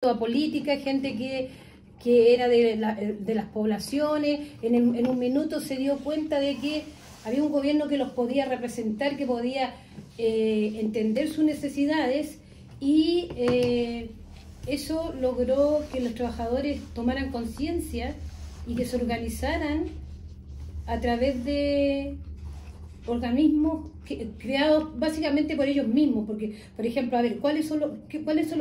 a política, gente que era de las poblaciones. En un minuto se dio cuenta de que había un gobierno que los podía representar, que podía entender sus necesidades, y eso logró que los trabajadores tomaran conciencia y que se organizaran a través de organismos creados básicamente por ellos mismos, porque, por ejemplo, a ver, ¿cuáles son los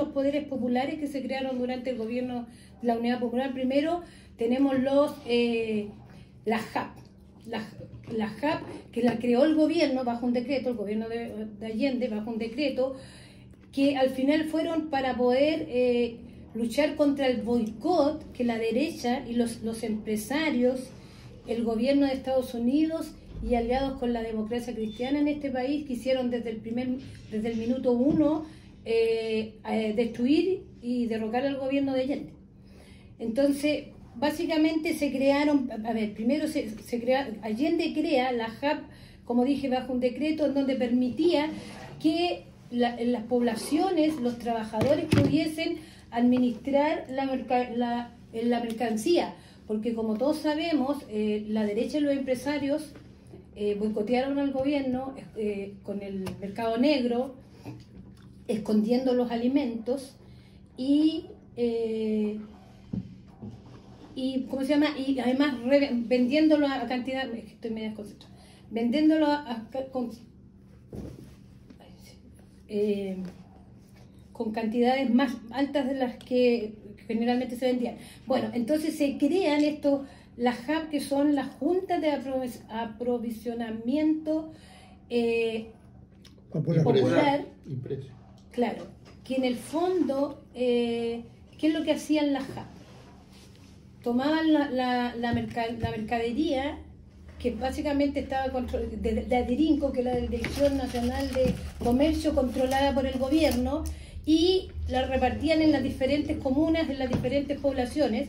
poderes populares que se crearon durante el gobierno de la Unidad Popular? Primero tenemos la JAP, la JAP, que la creó el gobierno bajo un decreto, el gobierno de Allende bajo un decreto, que al final fueron para poder luchar contra el boicot que la derecha y los empresarios, el gobierno de Estados Unidos y aliados con la democracia cristiana en este país quisieron desde el minuto uno destruir y derrocar al gobierno de Allende. Entonces, básicamente se crearon, a ver, primero Allende crea la JAP, como dije, bajo un decreto en donde permitía que las poblaciones, los trabajadores pudiesen administrar la mercancía, porque como todos sabemos, la derecha y los empresarios boicotearon al gobierno con el mercado negro, escondiendo los alimentos y ¿cómo se llama? Y además vendiéndolo a cantidad, estoy medio desconcentrada, vendiéndolo con cantidades más altas de las que generalmente se vendían. Bueno, entonces se crean las JAP, que son las juntas de aprovisionamiento popular. Claro, que en el fondo, ¿qué es lo que hacían las JAP? Tomaban la mercadería, que básicamente estaba de Adirinco, que es la Dirección Nacional de Comercio, controlada por el gobierno, y la repartían en las diferentes comunas, en las diferentes poblaciones.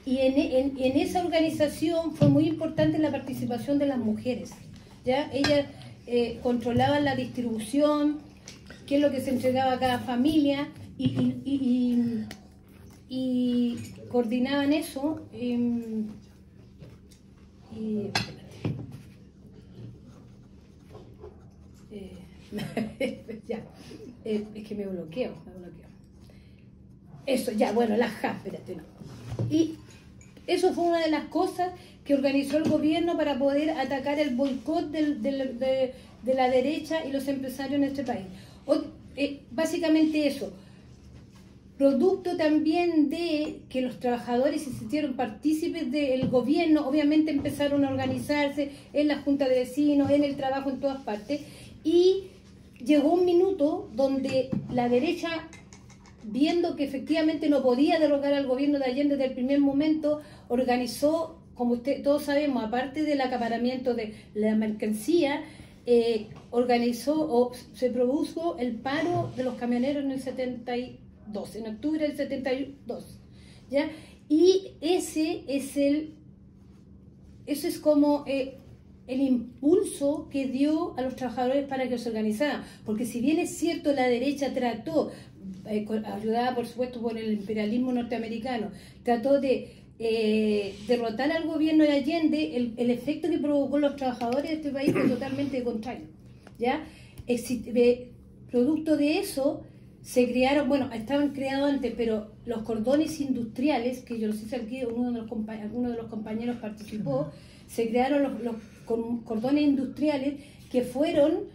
Y en esa organización fue muy importante la participación de las mujeres, ¿ya? Ellas controlaban la distribución, qué es lo que se entregaba a cada familia, y coordinaban eso. Ya, es que me bloqueo. Eso, ya, bueno, la JAP, espérate, no. Y eso fue una de las cosas que organizó el gobierno para poder atacar el boicot de la derecha y los empresarios en este país. Básicamente eso, producto también de que los trabajadores se sintieron partícipes del gobierno, obviamente empezaron a organizarse en la junta de vecinos, en el trabajo, en todas partes, y llegó un minuto donde la derecha, viendo que efectivamente no podía derrocar al gobierno de Allende desde el primer momento, organizó, como todos sabemos, aparte del acaparamiento de la mercancía, se produjo el paro de los camioneros en el 72, en octubre del 72, ¿ya? Y ese es como el impulso que dio a los trabajadores para que se organizaran, porque si bien es cierto la derecha trató, ayudada por supuesto por el imperialismo norteamericano, trató de derrotar al gobierno de Allende, el efecto que provocó los trabajadores de este país fue totalmente contrario, ¿ya? Producto de eso se crearon, bueno, estaban creados antes, pero los cordones industriales, que yo no sé si aquí alguno de los compañeros participó, se crearon los cordones industriales, que fueron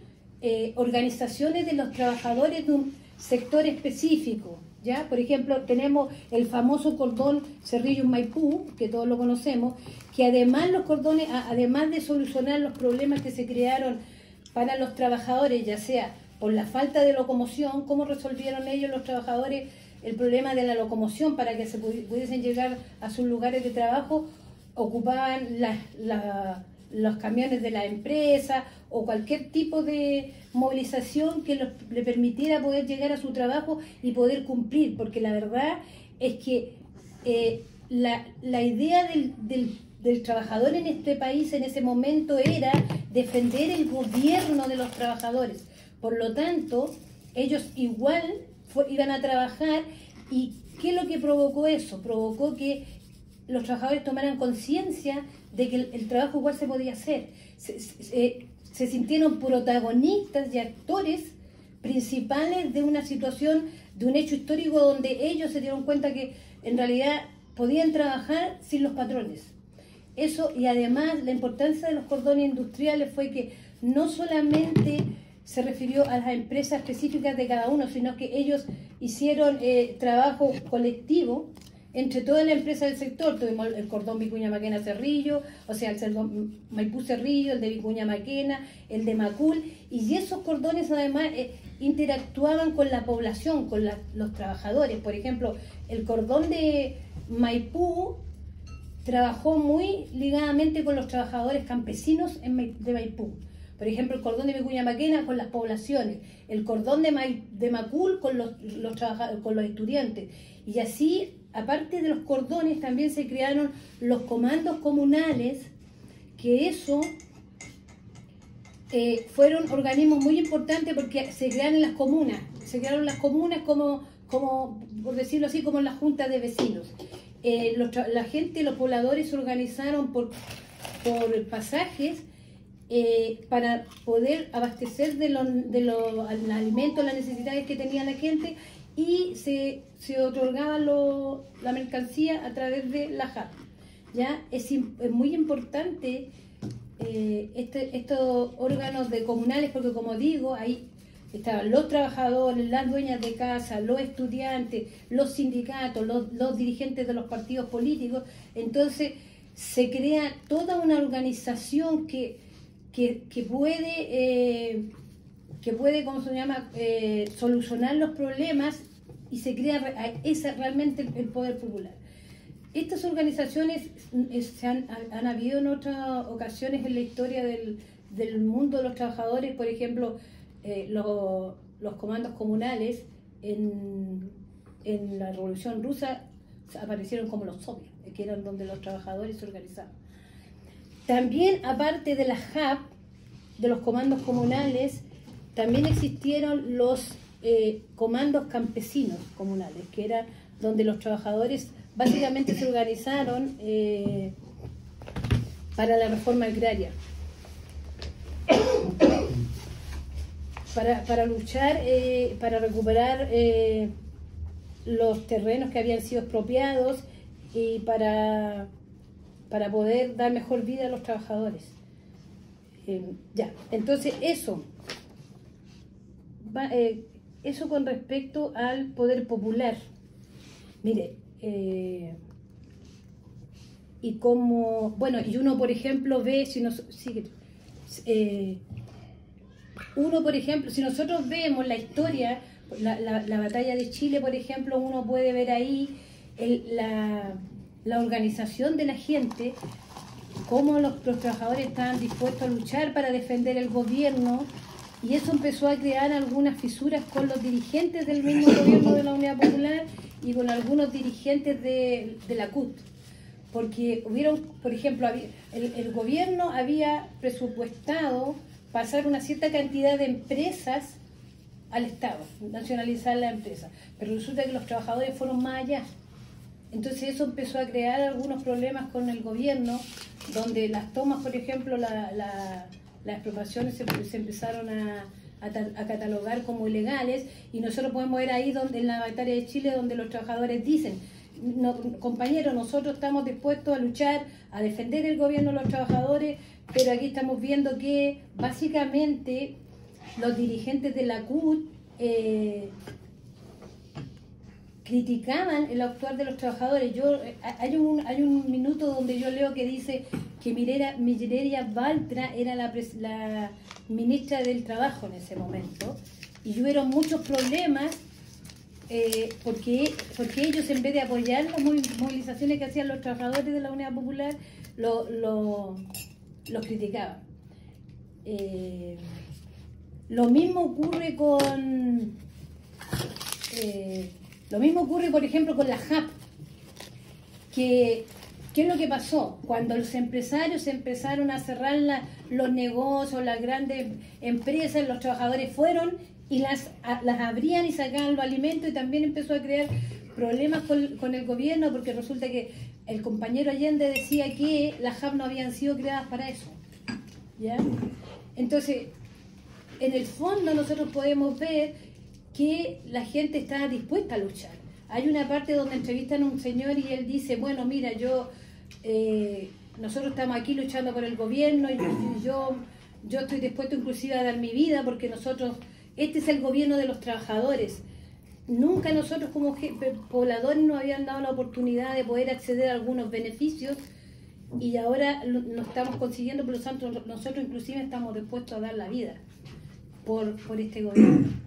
organizaciones de los trabajadores de un sector específico, ¿ya? Por ejemplo, tenemos el famoso cordón Cerrillos Maipú, que todos lo conocemos, que además los cordones, además de solucionar los problemas que se crearon para los trabajadores, ya sea por la falta de locomoción, ¿cómo resolvieron ellos los trabajadores el problema de la locomoción para que se pudiesen llegar a sus lugares de trabajo? Ocupaban los camiones de la empresa o cualquier tipo de movilización que le permitiera poder llegar a su trabajo y poder cumplir, porque la verdad es que la idea del trabajador en este país en ese momento era defender el gobierno de los trabajadores. Por lo tanto, ellos igual iban a trabajar, y ¿qué es lo que provocó eso? Provocó que los trabajadores tomaran conciencia de que el trabajo igual se podía hacer. Se sintieron protagonistas y actores principales de una situación, de un hecho histórico donde ellos se dieron cuenta que en realidad podían trabajar sin los patrones. Eso, y además la importancia de los cordones industriales fue que no solamente se refirió a las empresas específicas de cada uno, sino que ellos hicieron trabajo colectivo entre toda la empresa del sector. Tuvimos el cordón Vicuña Maquena Cerrillo, o sea, el cordón Maipú Cerrillo, el de Vicuña Maquena, el de Macul, y esos cordones además interactuaban con la población, con los trabajadores. Por ejemplo, el cordón de Maipú trabajó muy ligadamente con los trabajadores campesinos de Maipú. Por ejemplo, el cordón de Vicuña Maquena con las poblaciones, el cordón de Macul con los estudiantes. Y así, aparte de los cordones, también se crearon los comandos comunales, que eso fueron organismos muy importantes porque se crearon en las comunas. Se crearon las comunas como por decirlo así, como las juntas de vecinos. La gente, los pobladores se organizaron por pasajes para poder abastecer de los alimentos, las necesidades que tenía la gente, y se otorgaba la mercancía a través de la JAP. ¿Ya? Es muy importante estos órganos comunales, porque como digo, ahí estaban los trabajadores, las dueñas de casa, los estudiantes, los sindicatos, los dirigentes de los partidos políticos. Entonces se crea toda una organización que puede, ¿cómo se llama?, solucionar los problemas, y se crea realmente el poder popular. Estas organizaciones han habido en otras ocasiones en la historia del mundo de los trabajadores. Por ejemplo, los comandos comunales en la Revolución Rusa aparecieron como los soviets, que eran donde los trabajadores se organizaban. También, aparte de la JAP, de los comandos comunales, también existieron los comandos campesinos comunales, que era donde los trabajadores básicamente se organizaron para la reforma agraria, para luchar, para recuperar los terrenos que habían sido expropiados, y para poder dar mejor vida a los trabajadores. Entonces eso con respecto al poder popular. Mire, y como, bueno, y uno por ejemplo ve, uno por ejemplo, si nosotros vemos la historia, la batalla de Chile, por ejemplo, uno puede ver ahí la organización de la gente, cómo los trabajadores estaban dispuestos a luchar para defender el gobierno, y eso empezó a crear algunas fisuras con los dirigentes del mismo gobierno de la Unidad Popular y con algunos dirigentes de la CUT, porque hubieron, por ejemplo, el gobierno había presupuestado pasar una cierta cantidad de empresas al Estado, nacionalizar la empresa, pero resulta que los trabajadores fueron más allá. Entonces eso empezó a crear algunos problemas con el gobierno, donde las tomas, por ejemplo, las expropiaciones se empezaron a catalogar como ilegales, y nosotros podemos ver ahí en la batalla de Chile, donde los trabajadores dicen: no, compañeros, nosotros estamos dispuestos a luchar, a defender el gobierno de los trabajadores, pero aquí estamos viendo que básicamente los dirigentes de la CUT criticaban el actuar de los trabajadores. Hay un minuto donde yo leo que dice que Mireya Baltra era la ministra del Trabajo en ese momento, y hubieron muchos problemas porque ellos, en vez de apoyar las movilizaciones que hacían los trabajadores de la Unidad Popular, los criticaban. Lo mismo ocurre por ejemplo, con la JAP. ¿Qué es lo que pasó? Cuando los empresarios empezaron a cerrar los negocios, las grandes empresas, los trabajadores fueron y las abrían y sacaban los alimentos, y también empezó a crear problemas con el gobierno, porque resulta que el compañero Allende decía que las JAP no habían sido creadas para eso, ¿ya? Entonces, en el fondo nosotros podemos ver que la gente está dispuesta a luchar. Hay una parte donde entrevistan a un señor y él dice, bueno, mira, nosotros estamos aquí luchando por el gobierno y yo estoy dispuesto inclusive a dar mi vida porque este es el gobierno de los trabajadores. Nunca nosotros como pobladores nos habían dado la oportunidad de poder acceder a algunos beneficios y ahora lo estamos consiguiendo, por lo tanto nosotros inclusive estamos dispuestos a dar la vida por este gobierno.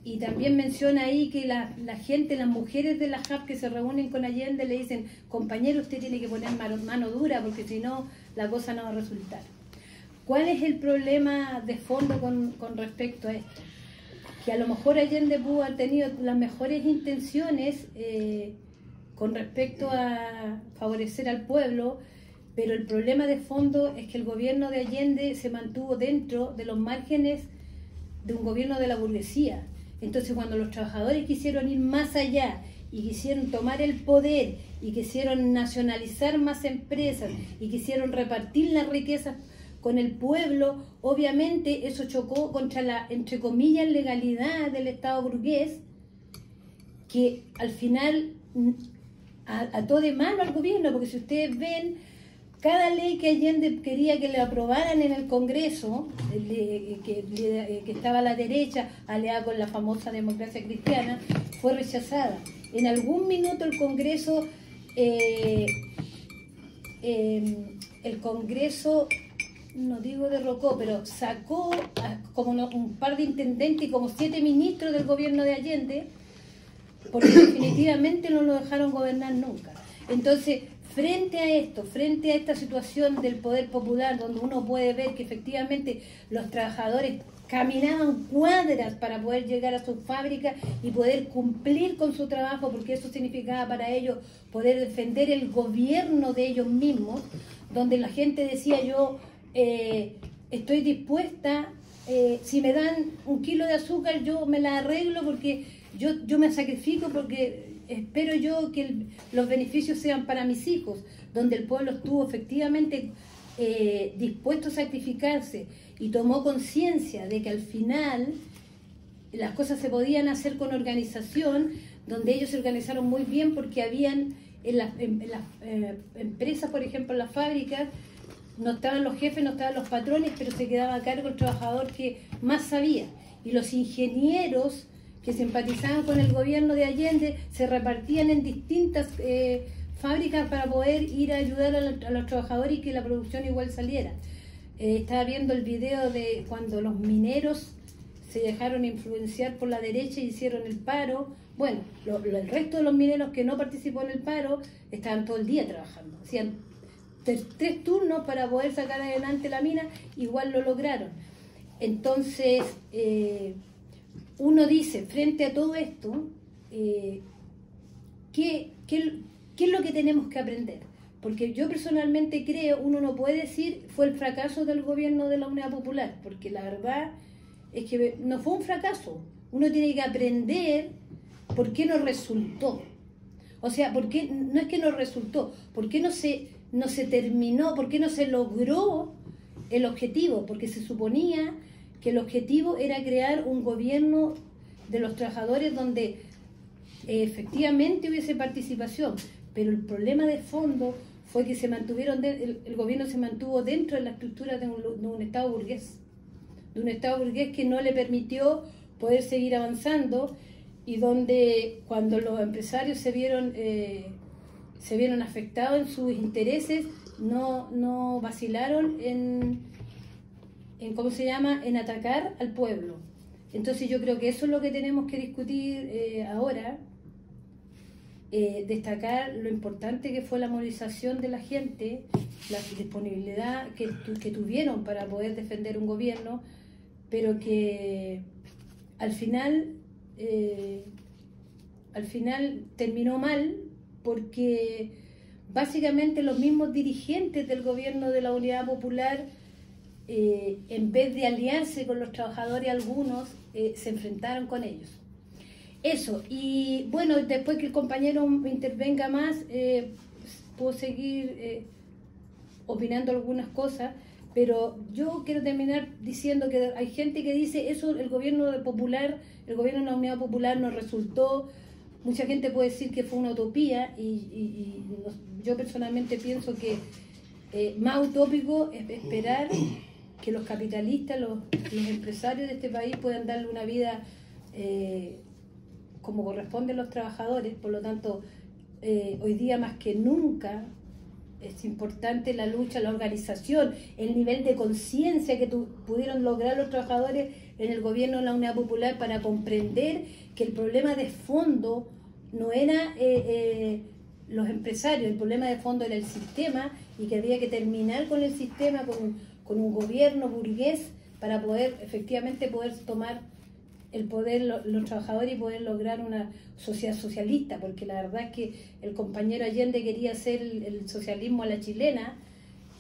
Y también menciona ahí que la gente, las mujeres de la JAP que se reúnen con Allende le dicen, compañero, usted tiene que poner mano dura porque si no la cosa no va a resultar. ¿Cuál es el problema de fondo con respecto a esto? Que a lo mejor Allende pudo haber tenido las mejores intenciones con respecto a favorecer al pueblo, pero el problema de fondo es que el gobierno de Allende se mantuvo dentro de los márgenes de un gobierno de la burguesía. Entonces cuando los trabajadores quisieron ir más allá y quisieron tomar el poder y quisieron nacionalizar más empresas y quisieron repartir las riquezas con el pueblo, obviamente eso chocó contra la, entre comillas, legalidad del Estado burgués, que al final ató de mano al gobierno, porque si ustedes ven, cada ley que Allende quería que le aprobaran en el Congreso, que estaba a la derecha, aliada con la famosa democracia cristiana, fue rechazada. En algún minuto el Congreso no digo derrocó, pero sacó como un par de intendentes y como 7 ministros del gobierno de Allende, porque definitivamente no lo dejaron gobernar nunca. Entonces, frente a esto, frente a esta situación del poder popular, donde uno puede ver que efectivamente los trabajadores caminaban cuadras para poder llegar a sus fábricas y poder cumplir con su trabajo, porque eso significaba para ellos poder defender el gobierno de ellos mismos, donde la gente decía estoy dispuesta, si me dan 1 kilo de azúcar yo me la arreglo porque yo me sacrifico porque espero yo que los beneficios sean para mis hijos, donde el pueblo estuvo efectivamente dispuesto a sacrificarse y tomó conciencia de que al final las cosas se podían hacer con organización, donde ellos se organizaron muy bien porque habían en las empresas, por ejemplo en las fábricas, no estaban los jefes, no estaban los patrones, pero se quedaba a cargo el trabajador que más sabía. Y los ingenieros que simpatizaban con el gobierno de Allende se repartían en distintas fábricas para poder ir a ayudar a los trabajadores y que la producción igual saliera. Estaba viendo el video de cuando los mineros se dejaron influenciar por la derecha y hicieron el paro. Bueno, el resto de los mineros que no participó en el paro estaban todo el día trabajando. Hacían 3 turnos para poder sacar adelante la mina, igual lo lograron. Entonces, uno dice, frente a todo esto, ¿qué es lo que tenemos que aprender? Porque yo personalmente creo, uno no puede decir fue el fracaso del gobierno de la Unidad Popular, porque la verdad es que no fue un fracaso. Uno tiene que aprender por qué no resultó. O sea, no es que no resultó, por qué no se terminó, por qué no se logró el objetivo, porque se suponía que el objetivo era crear un gobierno de los trabajadores donde efectivamente hubiese participación, pero el problema de fondo fue que el gobierno se mantuvo dentro de la estructura de un Estado burgués, que no le permitió poder seguir avanzando y donde cuando los empresarios se vieron afectados en sus intereses, no vacilaron en ¿cómo se llama?, en atacar al pueblo. Entonces yo creo que eso es lo que tenemos que discutir ahora, destacar lo importante que fue la movilización de la gente, la disponibilidad que tuvieron para poder defender un gobierno, pero que al final terminó mal, porque básicamente los mismos dirigentes del gobierno de la Unidad Popular, en vez de aliarse con los trabajadores algunos, se enfrentaron con ellos. Eso, y bueno, después que el compañero intervenga más, puedo seguir opinando algunas cosas, pero yo quiero terminar diciendo que hay gente que dice eso, el gobierno popular, el gobierno de la Unidad Popular nos resultó, mucha gente puede decir que fue una utopía, yo personalmente pienso que más utópico es esperar que los capitalistas, los empresarios de este país puedan darle una vida como corresponde a los trabajadores. Por lo tanto, hoy día más que nunca es importante la lucha, la organización, el nivel de conciencia que pudieron lograr los trabajadores en el gobierno de la Unidad Popular para comprender que el problema de fondo no era los empresarios, el problema de fondo era el sistema, y que había que terminar con el sistema, con un gobierno burgués, para poder efectivamente poder tomar el poder los trabajadores y poder lograr una sociedad socialista, porque la verdad es que el compañero Allende quería hacer el socialismo a la chilena,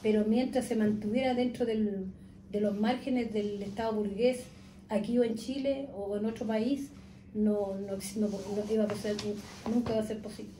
pero mientras se mantuviera dentro de los márgenes del Estado burgués, aquí o en Chile o en otro país, no iba a pasar, nunca va a ser posible.